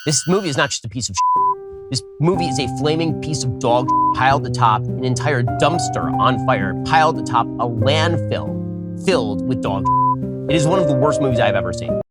This movie is not just a piece of shit. This movie is a flaming piece of dog shit piled atop an entire dumpster on fire, piled atop a landfill filled with dog shit. It is one of the worst movies I've ever seen.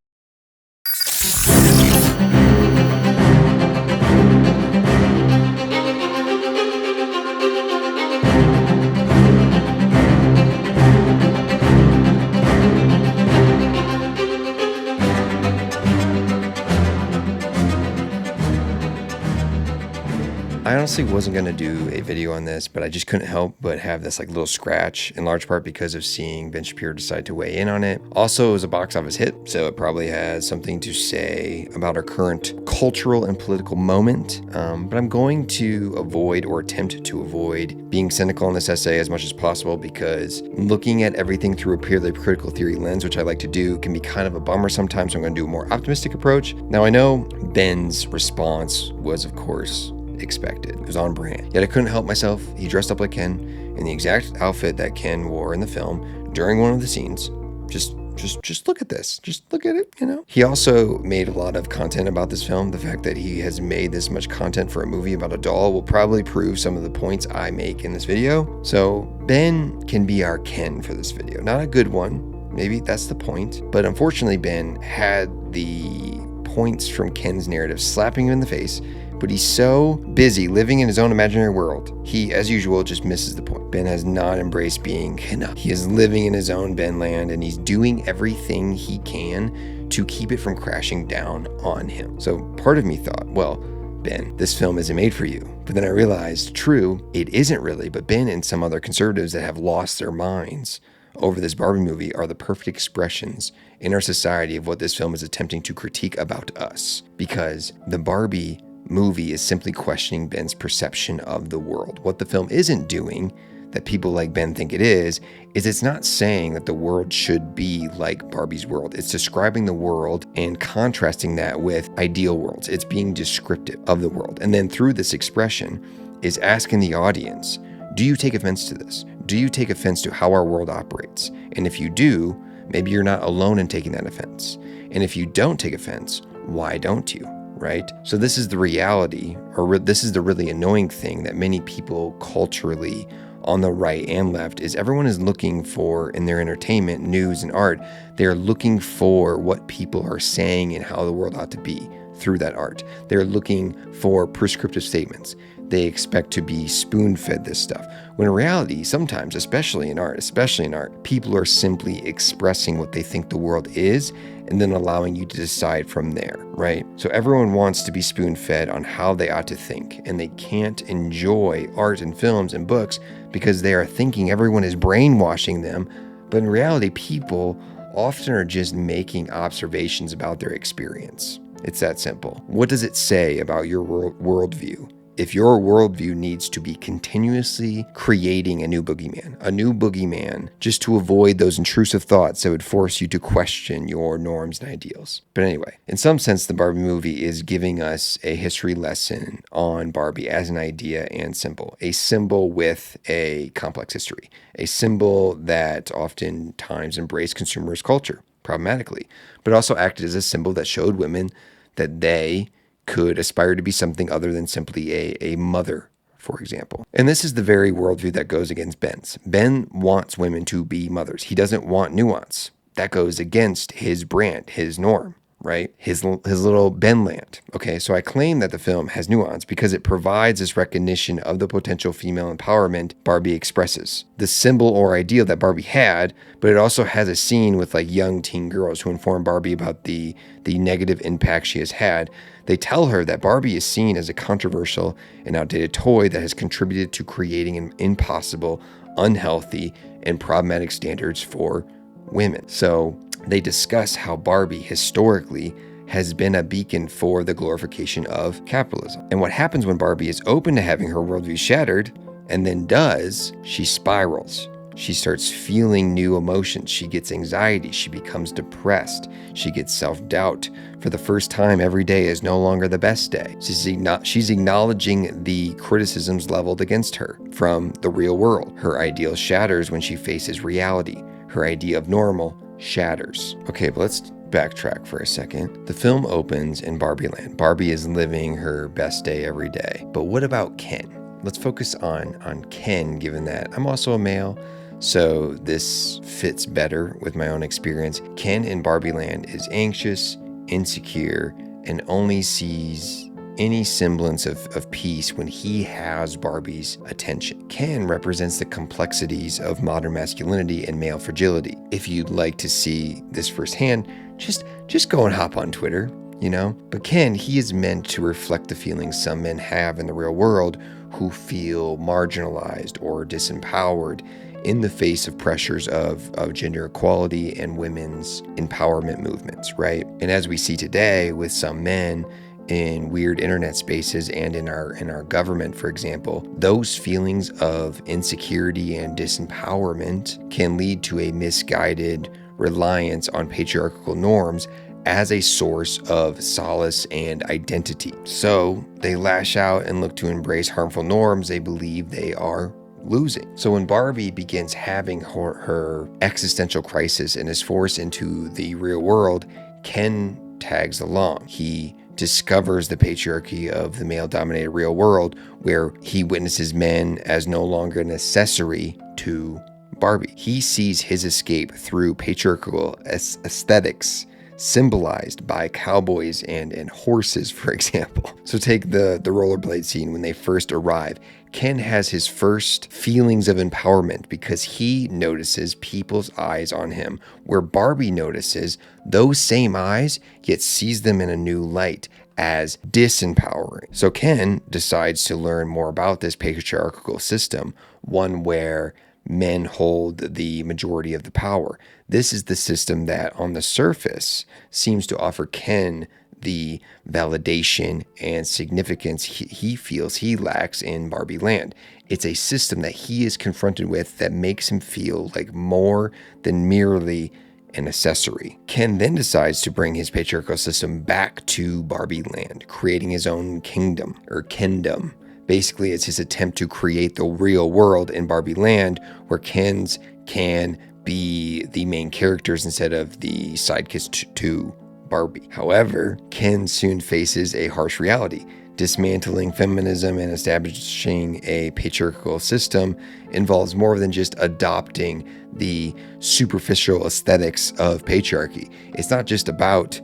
I honestly wasn't going to do a video on this, but I just couldn't help but have this like little scratch, in large part because of seeing Ben Shapiro decide to weigh in on it. Also, it was a box office hit, so it probably has something to say about our current cultural and political moment. But I'm going to avoid, or attempt to avoid, being cynical in this essay as much as possible, because looking at everything through a purely critical theory lens, which I like to do, can be kind of a bummer sometimes. So I'm going to do a more optimistic approach. Now, I know Ben's response was, of course, expected. It was on brand. Yet I couldn't help myself. He dressed up like Ken in the exact outfit that Ken wore in the film during one of the scenes. Just look at this. Just look at it, you know? He also made a lot of content about this film. The fact that he has made this much content for a movie about a doll will probably prove some of the points I make in this video. So Ben can be our Ken for this video. Not a good one. Maybe that's the point. But unfortunately, Ben had the points from Ken's narrative slapping him in the face, but he's so busy living in his own imaginary world, he, as usual, just misses the point. Ben has not embraced being Ken. He is living in his own Ben land, and he's doing everything he can to keep it from crashing down on him. So part of me thought, well, Ben, this film isn't made for you. But then I realized, true, it isn't really, but Ben and some other conservatives that have lost their minds over this Barbie movie are the perfect expressions in our society of what this film is attempting to critique about us. Because the Barbie movie is simply questioning Ben's perception of the world. What the film isn't doing, that people like Ben think it is it's not saying that the world should be like Barbie's world. It's describing the world and contrasting that with ideal worlds. It's being descriptive of the world. And then through this expression is asking the audience, do you take offense to this? Do you take offense to how our world operates? And if you do, maybe you're not alone in taking that offense. And if you don't take offense, why don't you? Right? So this is the reality, or this is the really annoying thing that many people culturally on the right and left is everyone is looking for in their entertainment, news, and art. They're looking for what people are saying and how the world ought to be through that art. They're looking for prescriptive statements. They expect to be spoon-fed this stuff. When in reality, sometimes, especially in art, people are simply expressing what they think the world is and then allowing you to decide from there, right? So everyone wants to be spoon-fed on how they ought to think, and they can't enjoy art and films and books because they are thinking everyone is brainwashing them. But in reality, people often are just making observations about their experience. It's that simple. What does it say about your worldview if your worldview needs to be continuously creating a new boogeyman just to avoid those intrusive thoughts that would force you to question your norms and ideals? But anyway, in some sense, the Barbie movie is giving us a history lesson on Barbie as an idea and symbol, a symbol with a complex history, a symbol that oftentimes embraced consumerist culture problematically, but also acted as a symbol that showed women that they could aspire to be something other than simply a mother, for example. And this is the very worldview that goes against Ben's. Ben wants women to be mothers. He doesn't want nuance. That goes against his brand, his norm, right? His little Ben land. Okay, so I claim that the film has nuance because it provides this recognition of the potential female empowerment Barbie expresses. The symbol or ideal that Barbie had, but it also has a scene with like young teen girls who inform Barbie about the negative impact she has had. They tell her that Barbie is seen as a controversial and outdated toy that has contributed to creating an impossible, unhealthy, and problematic standards for women. So they discuss how Barbie historically has been a beacon for the glorification of capitalism. And what happens when Barbie is open to having her worldview shattered, and then does, she spirals. She starts feeling new emotions. She gets anxiety. She becomes depressed. She gets self-doubt. For the first time, every day is no longer the best day. She's acknowledging the criticisms leveled against her from the real world. Her ideal shatters when she faces reality. Her idea of normal shatters. Okay, but let's backtrack for a second. The film opens in Barbie land. Barbie is living her best day every day. But what about Ken? Let's focus on Ken, given that I'm also a male, so this fits better with my own experience. Ken in Barbie land is anxious, insecure, and only sees any semblance of peace when he has Barbie's attention. Ken represents the complexities of modern masculinity and male fragility. If you'd like to see this firsthand, just go and hop on Twitter, you know? But Ken, he is meant to reflect the feelings some men have in the real world who feel marginalized or disempowered in the face of pressures of gender equality and women's empowerment movements, right? And as we see today with some men in weird internet spaces and in our government, for example, those feelings of insecurity and disempowerment can lead to a misguided reliance on patriarchal norms as a source of solace and identity. So they lash out and look to embrace harmful norms they believe they are losing. So when Barbie begins having her existential crisis and is forced into the real world, Ken tags along. He discovers the patriarchy of the male-dominated real world, where he witnesses men as no longer an accessory to Barbie. He sees his escape through patriarchal aesthetics symbolized by cowboys and horses, for example. So take the rollerblade scene when they first arrive. Ken has his first feelings of empowerment because he notices people's eyes on him, where Barbie notices those same eyes, yet sees them in a new light as disempowering. So Ken decides to learn more about this patriarchal system, one where men hold the majority of the power. This is the system that on the surface seems to offer Ken the validation and significance he feels he lacks in Barbie land. It's a system that he is confronted with that makes him feel like more than merely an accessory. Ken then decides to bring his patriarchal system back to Barbie land, creating his own kingdom, or Kendom. Basically, it's his attempt to create the real world in Barbie land where Kens can be the main characters instead of the sidekicks to Barbie. However, Ken soon faces a harsh reality. Dismantling feminism and establishing a patriarchal system involves more than just adopting the superficial aesthetics of patriarchy. It's not just about,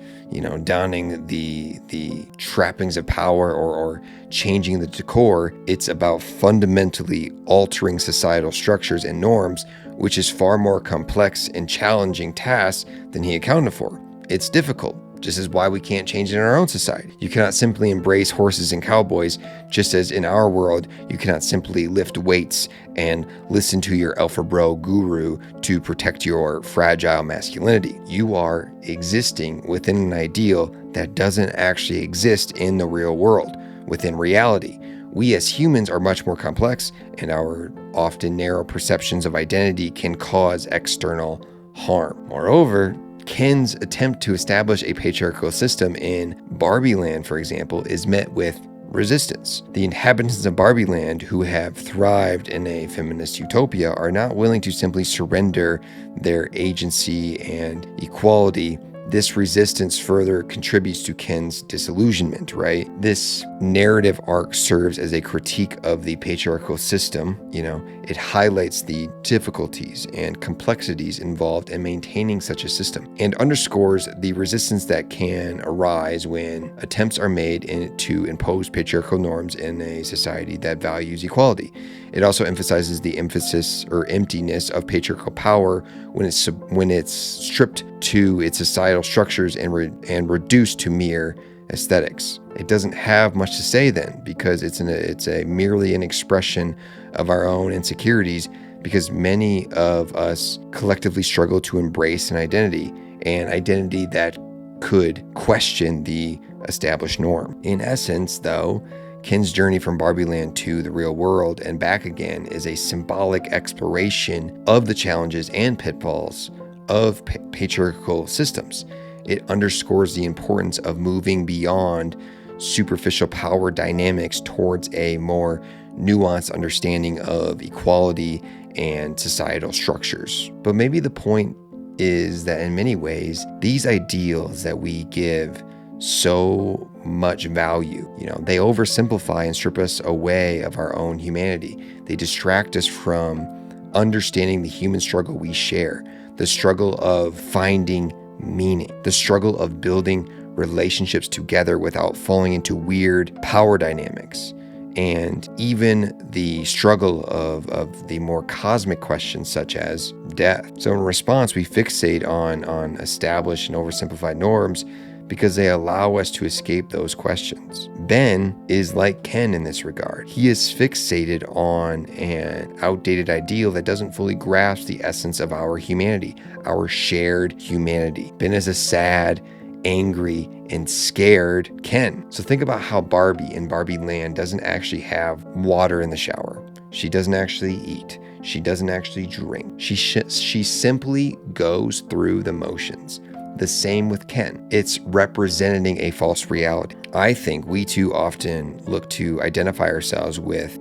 donning the trappings of power or changing the decor. It's about fundamentally altering societal structures and norms, which is far more complex and challenging task than he accounted for. It's difficult. This is why we can't change it in our own society. You cannot simply embrace horses and cowboys, just as in our world, you cannot simply lift weights and listen to your alpha bro guru to protect your fragile masculinity. You are existing within an ideal that doesn't actually exist in the real world, within reality. We as humans are much more complex, and our often narrow perceptions of identity can cause external harm. Moreover, Ken's attempt to establish a patriarchal system in Barbie land, for example, is met with resistance. The inhabitants of Barbie land, who have thrived in a feminist utopia, are not willing to simply surrender their agency and equality. This resistance further contributes to Ken's disillusionment, right? This narrative arc serves as a critique of the patriarchal system. It highlights the difficulties and complexities involved in maintaining such a system and underscores the resistance that can arise when attempts are made to impose patriarchal norms in a society that values equality. It also emphasizes the emphasis or emptiness of patriarchal power when it's stripped to its societal structures and reduced to mere aesthetics. It doesn't have much to say then, because it's merely an expression of our own insecurities, because many of us collectively struggle to embrace an identity that could question the established norm. In essence, though, Ken's journey from Barbie land to the real world and back again is a symbolic exploration of the challenges and pitfalls of patriarchal systems. It underscores the importance of moving beyond superficial power dynamics towards a more nuanced understanding of equality and societal structures. But maybe the point is that in many ways, these ideals that we give so much value, they oversimplify and strip us away of our own humanity. They distract us from understanding the human struggle we share, the struggle of finding meaning, the struggle of building relationships together without falling into weird power dynamics, and even the struggle of the more cosmic questions such as death. So in response, we fixate on established and oversimplified norms because they allow us to escape those questions. Ben is like Ken in this regard. He is fixated on an outdated ideal that doesn't fully grasp the essence of our humanity, our shared humanity. Ben is a sad, angry, and scared Ken. So think about how Barbie in Barbie Land doesn't actually have water in the shower. She doesn't actually eat. She doesn't actually drink. She simply goes through the motions. The same with Ken. It's representing a false reality. I think we too often look to identify ourselves with,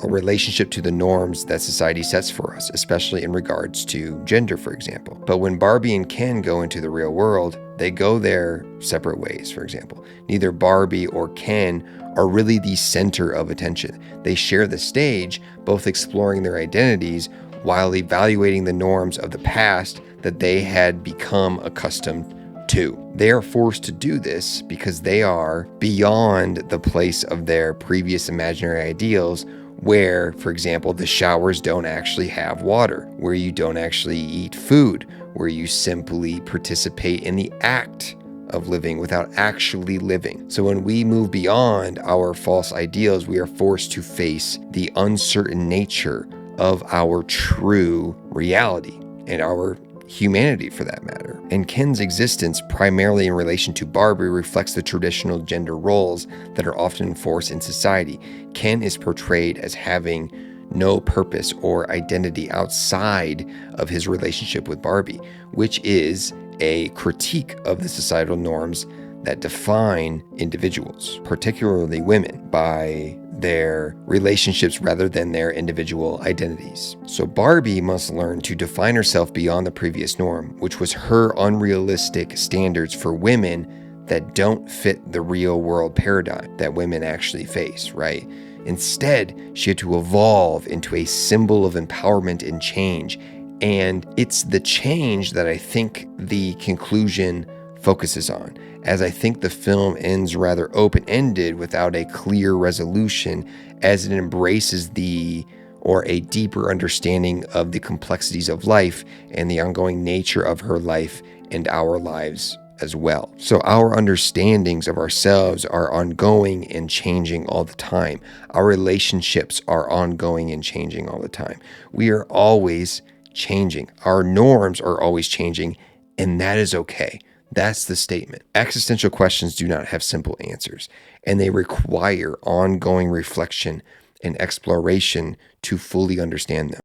a relationship to the norms that society sets for us, especially in regards to gender, for example. But when Barbie and Ken go into the real world, they go their separate ways, for example. Neither Barbie or Ken are really the center of attention. They share the stage, both exploring their identities while evaluating the norms of the past that they had become accustomed to. They are forced to do this because they are beyond the place of their previous imaginary ideals where, for example, the showers don't actually have water, where you don't actually eat food, where you simply participate in the act of living without actually living. So when we move beyond our false ideals, we are forced to face the uncertain nature of our true reality and our humanity, for that matter. And Ken's existence, primarily in relation to Barbie, reflects the traditional gender roles that are often enforced in society. Ken is portrayed as having no purpose or identity outside of his relationship with Barbie, which is a critique of the societal norms that define individuals, particularly women, by their relationships rather than their individual identities. So Barbie must learn to define herself beyond the previous norm, which was her unrealistic standards for women that don't fit the real world paradigm that women actually face, right? Instead, she had to evolve into a symbol of empowerment and change. And it's the change that I think the conclusion focuses on, as I think the film ends rather open-ended without a clear resolution, as it embraces a deeper understanding of the complexities of life and the ongoing nature of her life and our lives as well. So our understandings of ourselves are ongoing and changing all the time. Our relationships are ongoing and changing all the time. We are always changing. Our norms are always changing, and that is okay. That's the statement. Existential questions do not have simple answers, and they require ongoing reflection and exploration to fully understand them.